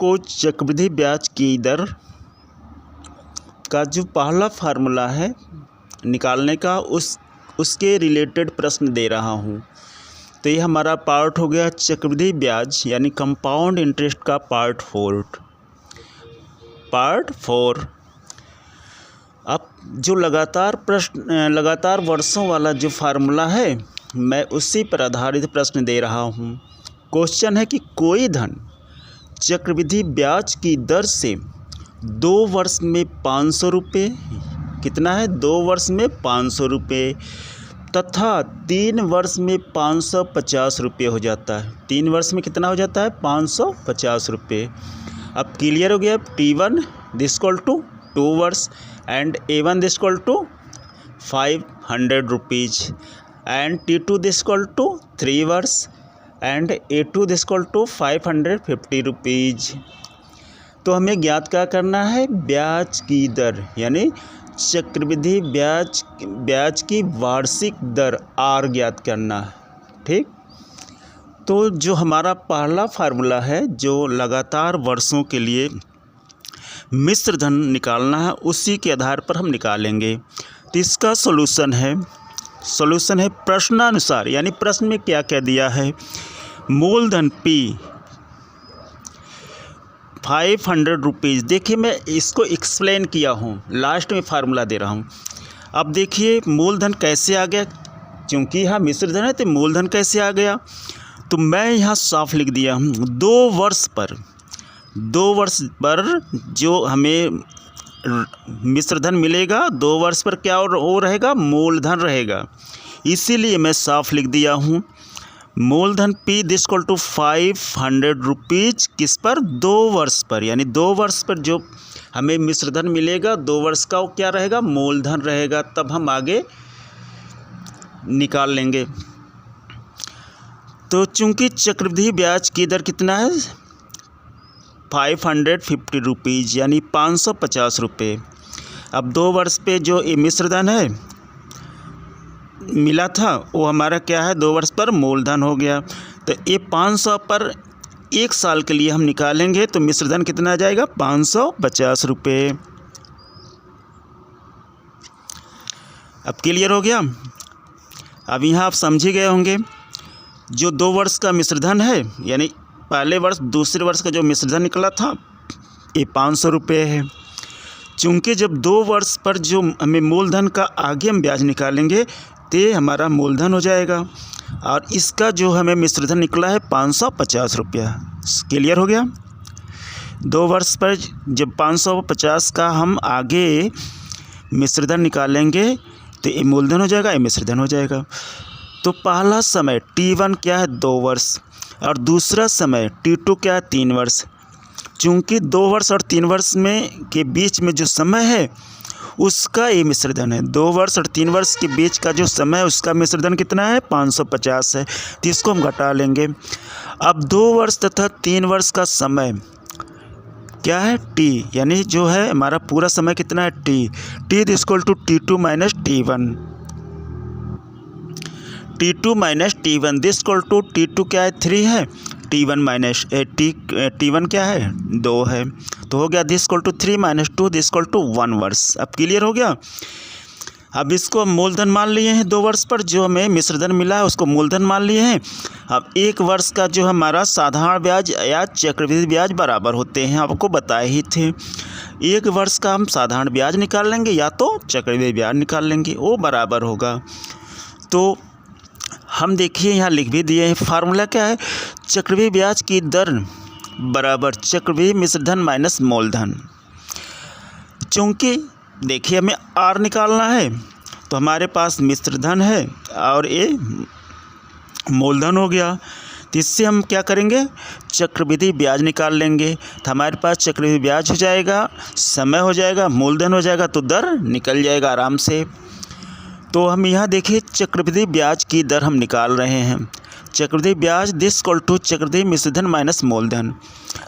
आपको चक्रवृद्धि ब्याज की दर का जो पहला फार्मूला है निकालने का उसके रिलेटेड प्रश्न दे रहा हूँ। तो ये हमारा पार्ट हो गया चक्रवृद्धि ब्याज यानी कंपाउंड इंटरेस्ट का पार्ट 4। अब जो लगातार वर्षों वाला जो फार्मूला है मैं उसी पर आधारित प्रश्न दे रहा हूँ। क्वेश्चन है कि कोई धन चक्रवृद्धि ब्याज की दर से 2 वर्ष में 500 रुपये, कितना है 2 वर्ष में 500 रुपये तथा 3 वर्ष में 550 रुपये हो जाता है। 3 वर्ष में कितना हो जाता है 550 रुपये। अब क्लियर हो गया। T1 दिस इक्वल टू 2 वर्ष and A1 this equal to 500 rupees and T2 this equal to 3 वर्ष and A2 this equal to 550 rupees. तो हमें ज्ञात क्या करना है, ब्याज की दर यानी चक्रवृद्धि ब्याज की वार्षिक दर R ज्ञात करना है। ठीक, तो जो हमारा पहला फार्मूला है जो लगातार वर्षों के लिए मिश्र धन निकालना है उसी के आधार पर हम निकालेंगे। तो इसका सॉल्यूशन है प्रश्नानुसार, यानी प्रश्न में क्या क्या दिया है। मूलधन P 500 रुपीज़। देखिए मैं इसको एक्सप्लेन किया हूँ, लास्ट में फार्मूला दे रहा हूँ। अब देखिए मूलधन कैसे आ गया, क्योंकि यहाँ मिश्र धन है तो मूलधन कैसे आ गया। तो मैं यहाँ साफ लिख दिया हूँ 2 वर्ष पर जो हमें मिश्र धन मिलेगा 2 वर्ष पर क्या वो रहेगा, मूलधन रहेगा। इसीलिए मैं साफ लिख दिया हूँ मूलधन P this equal to 500 rupees किस पर, 2 वर्ष पर, यानी 2 वर्ष पर जो हमें मिश्र धन मिलेगा 2 वर्ष का वो क्या रहेगा, मूलधन रहेगा। तब हम आगे निकाल लेंगे। तो चूंकि चक्रवृद्धि ब्याज की दर कितना है 550 रुपीज़ यानी 550 रुपये। अब 2 वर्ष पे जो ये मिश्र धन है मिला था वो हमारा क्या है 2 वर्ष पर मूलधन हो गया। तो ये 500 पर 1 साल के लिए हम निकालेंगे तो मिश्र धन कितना आ जाएगा 550 रुपये। अब क्लियर हो गया। अब यहाँ आप समझ ही गए होंगे जो 2 वर्ष का मिश्र धन है यानी पहले वर्ष दूसरे वर्ष का जो मिश्र धन निकला था ये 500 रुपये है। चूँकि जब 2 वर्ष पर जो हमें मूलधन का आगे हम ब्याज निकालेंगे तो हमारा मूलधन हो जाएगा और इसका जो हमें मिश्र धन निकला है 550 रुपया। क्लियर हो गया। 2 वर्ष पर जब 550 का हम आगे मिश्र धन निकालेंगे तो ये मूलधन हो जाएगा, ये मिश्र धन हो जाएगा। तो पहला समय T1 क्या है 2 वर्ष और दूसरा समय T2 क्या है 3 वर्ष। चूँकि 2 वर्ष और 3 वर्ष में के बीच में जो समय है उसका ये मिश्र धन है। 2 वर्ष और 3 वर्ष के बीच का जो समय है उसका मिश्र धन कितना है 550 है। तो इसको हम घटा लेंगे। अब 2 वर्ष तथा 3 वर्ष का समय क्या है T, यानी जो है हमारा पूरा समय कितना है T this equal to T2 minus T1। T2 minus T1 this equal to T2 क्या है 3 है, T1 माइनस T1 क्या है 2 है। तो हो गया this equal to 3 minus 2 this equal to 1 वर्ष। अब क्लियर हो गया। अब इसको हम मूलधन मान लिए हैं 2 वर्ष पर जो हमें मिश्र धन मिला है उसको मूलधन मान लिए हैं। अब 1 वर्ष का जो हमारा साधारण ब्याज या चक्रवृद्धि ब्याज बराबर होते हैं, आपको बताए ही थे। 1 वर्ष का हम साधारण ब्याज निकाल लेंगे या तो चक्रवृद्धि ब्याज निकाल लेंगे, वो बराबर होगा। तो हम देखिए यहाँ लिख भी दिए हैं फार्मूला क्या है, चक्रवृद्धि ब्याज की दर बराबर चक्रवृद्धि मिश्र धन माइनस मूलधन। चूँकि देखिए हमें R निकालना है तो हमारे पास मिश्र धन है और ये मूलधन हो गया। तो इससे हम क्या करेंगे चक्रवृद्धि ब्याज निकाल लेंगे। तो हमारे पास चक्रवृद्धि ब्याज हो जाएगा, समय हो जाएगा, मूलधन हो जाएगा, तो दर निकल जाएगा आराम से। तो हम यहाँ देखिए चक्रवृद्धि ब्याज की दर हम निकाल रहे हैं। चक्रवृद्धि ब्याज दिस इक्वल टू चक्रवृद्धि मिश्र धन माइनस मूलधन।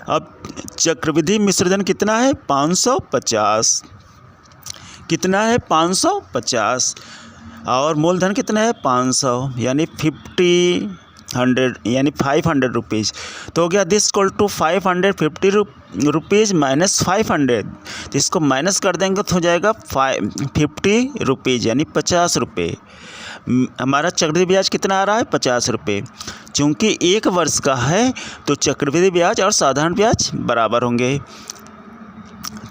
अब चक्रवृद्धि मिश्र धन कितना है 550, कितना है 550 और मूलधन कितना है 500 यानी 50 100 यानी 500 रुपीज़। तो हो गया this equal to 550 rupees minus 500। तो इसको माइनस कर देंगे तो हो जाएगा 50 रुपीज़ यानी 50 रुपये। हमारा चक्रवृद्धि ब्याज कितना आ रहा है? 50 रुपये। चूँकि 1 वर्ष का है तो चक्रवृद्धि ब्याज और साधारण ब्याज बराबर होंगे,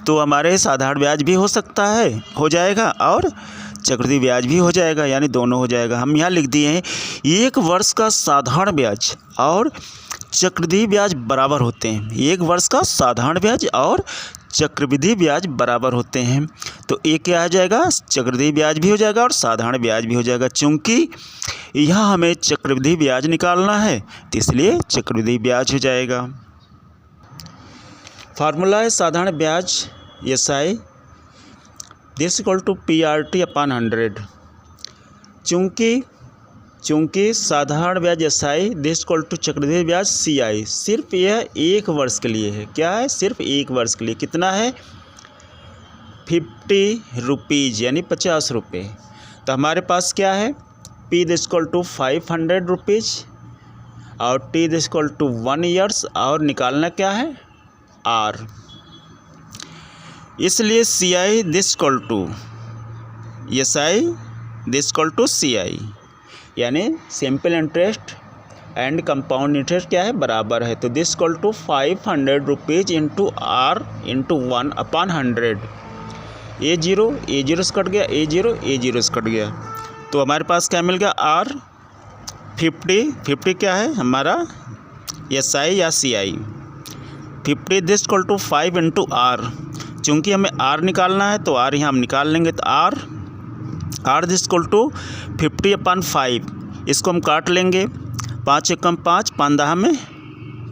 तो हमारे साधारण ब्याज भी हो सकता है, हो जाएगा, और चक्रवृद्धि ब्याज भी हो जाएगा, यानी दोनों हो जाएगा। हम यहाँ लिख दिए हैं 1 वर्ष का साधारण ब्याज और चक्रवृद्धि ब्याज बराबर होते हैं। 1 वर्ष का साधारण ब्याज और चक्रवृद्धि ब्याज बराबर होते हैं, तो एक क्या आ जाएगा? चक्रवृद्धि ब्याज भी हो जाएगा और साधारण ब्याज भी हो जाएगा। चूँकि यहाँ हमें चक्रवृद्धि ब्याज निकालना है तो इसलिए चक्रवृद्धि ब्याज हो जाएगा। फार्मूला है साधारण ब्याज SI this equal to PRT upon 100। चूँकि साधारण ब्याज SI दिस इक्वल टू चक्रवृद्धि ब्याज CI सिर्फ यह 1 वर्ष के लिए है। क्या है? सिर्फ 1 वर्ष के लिए। कितना है? 50 रुपीज़ यानी 50 रुपये। तो हमारे पास क्या है? P this equal to 500 rupees और T this equal to 1 years, और निकालना क्या है? R। इसलिए CI this equal to SI this equal to CI यानी simple interest and compound interest क्या है? बराबर है। तो this equal to 500 rupees into R into 1 upon 100। A0 से कट गया, A0 से कट गया, तो हमारे पास क्या मिल गया? R 50 क्या है हमारा? SI या CI। 50 this equal to 5 into R। चूँकि हमें R निकालना है तो R यहाँ हम निकाल लेंगे, तो R this equal to 50 upon 5। इसको हम काट लेंगे, 5 एकम 5, 5 दहा में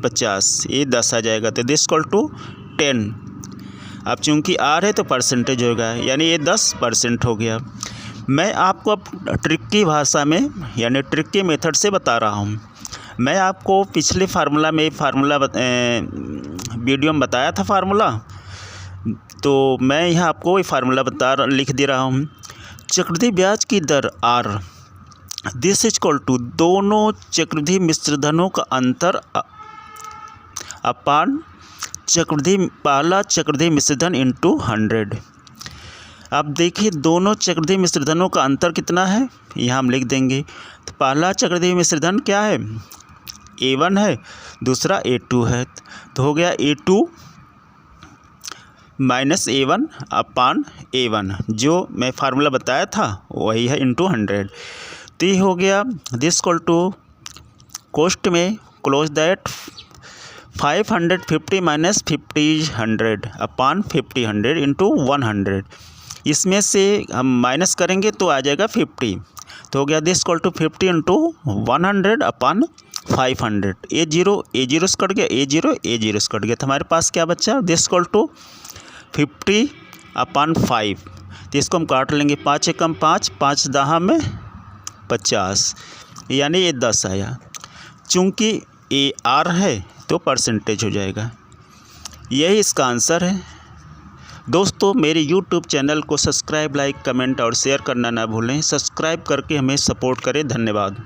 50, ये 10 आ जाएगा, तो दिस इक्वल टू 10। अब चूँकि R है तो परसेंटेज होगा, यानी ये 10% हो गया। मैं आपको अब ट्रिक की भाषा में यानी ट्रिक के मेथड से बता रहा हूँ। मैं आपको पिछले वीडियो में बताया था फार्मूला, तो मैं यहाँ आपको ये फार्मूला लिख दे रहा हूँ। चक्रवृद्धि ब्याज की दर R दिस इक्वल टू दोनों चक्रवृद्धि मिश्रधनों का अंतर अपान पहला चक्रवृद्धि मिश्रधन इंटू 100। अब देखिए दोनों चक्रवृद्धि मिश्रधनों का अंतर कितना है, यहाँ हम लिख देंगे। तो पहला चक्रवृद्धि मिश्रधन क्या है? A1 है, दूसरा A2 है, तो हो गया A2 माइनस A1 अपान A1, जो मैं फार्मूला बताया था वही है, इंटू 100। तो ये हो गया दिस इक्वल टू कॉस्ट में close that 550 minus 50 100 upon 50 100 into 100। इसमें से हम माइनस करेंगे तो आ जाएगा 50, तो हो गया this equal to 50 into 100 upon 500। A0 से कट गया, A0 से कट गया, तो हमारे पास क्या बचा? दिस इक्वल टू 50 अपान 5। तो इसको हम काट लेंगे, 5 एकम 5, 5 दहा में 50, यानी ये 10 आया। चूँकि ये R है तो परसेंटेज हो जाएगा। यही इसका आंसर है। दोस्तों मेरे YouTube चैनल को सब्सक्राइब, लाइक, कमेंट और शेयर करना ना भूलें। सब्सक्राइब करके हमें सपोर्ट करें। धन्यवाद।